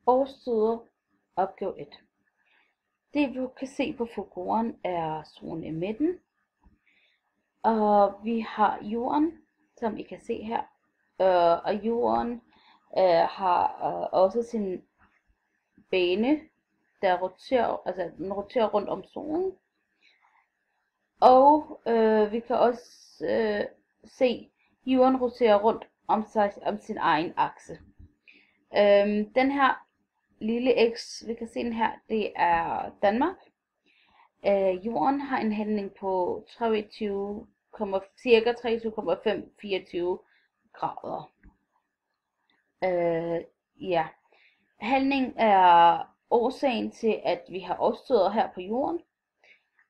Årstider, opgave 1. Det du kan se på figuren er solen i midten, og vi har jorden, som I kan se her, og jorden har også sin bane, der roterer, altså den roterer rundt om solen, og vi kan også se jorden roterer rundt om sin egen akse. Den her lille x, vi kan se den her, det er Danmark. Jorden har en hældning på cirka 23,524 grader. Ja. Hældning er årsagen til, at vi har årstider her på jorden.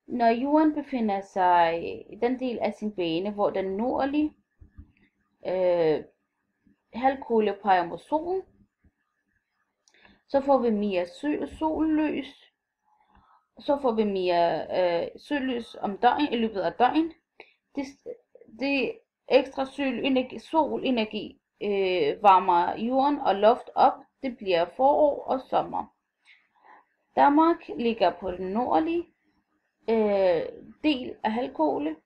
Når jorden befinder sig i den del af sin bane, hvor den nordlige halvkugle peger mod solen, så får vi mere sollys. Så får vi mere sollys om dagen, i løbet af dagen. Det ekstra solenergi varmer jorden og luft op. Det bliver forår og sommer. Danmark ligger på den nordlige del af halvkugle,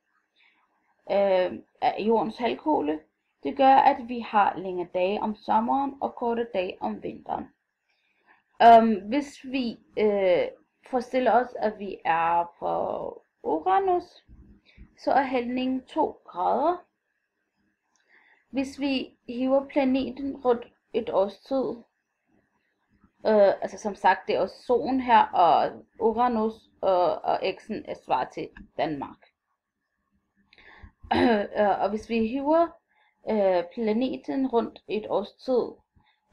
af jordens halvkugle. Det gør, at vi har længere dage om sommeren og korte dage om vinteren. Hvis vi forestiller os, at vi er på Uranus, så er hældningen 2 grader. Hvis vi hiver planeten rundt et års tid, altså som sagt, det er også solen her, og Uranus og X'en er svar til Danmark. Og hvis vi hiver planeten rundt et års tid,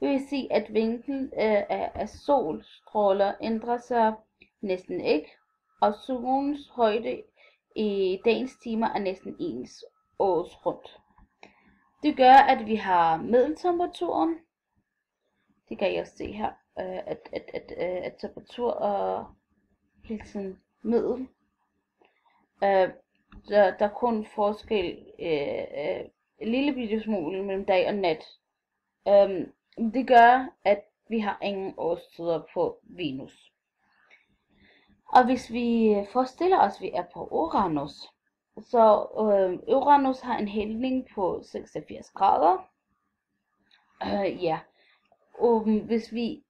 vil vi se, at vinklen af solstråler ændrer sig næsten ikke, og solens højde i dagens timer er næsten ens året rundt. Det gør, at vi har middeltemperaturen. Det kan I også se her, at temperatur er hele tiden middel. Der er kun forskel en lille bitte smule mellem dag og nat. Det gør, at vi har ingen årstider på Venus. Og hvis vi forestiller os, at vi er på Uranus, så Uranus har en hældning på 86 grader. Ja. Og hvis vi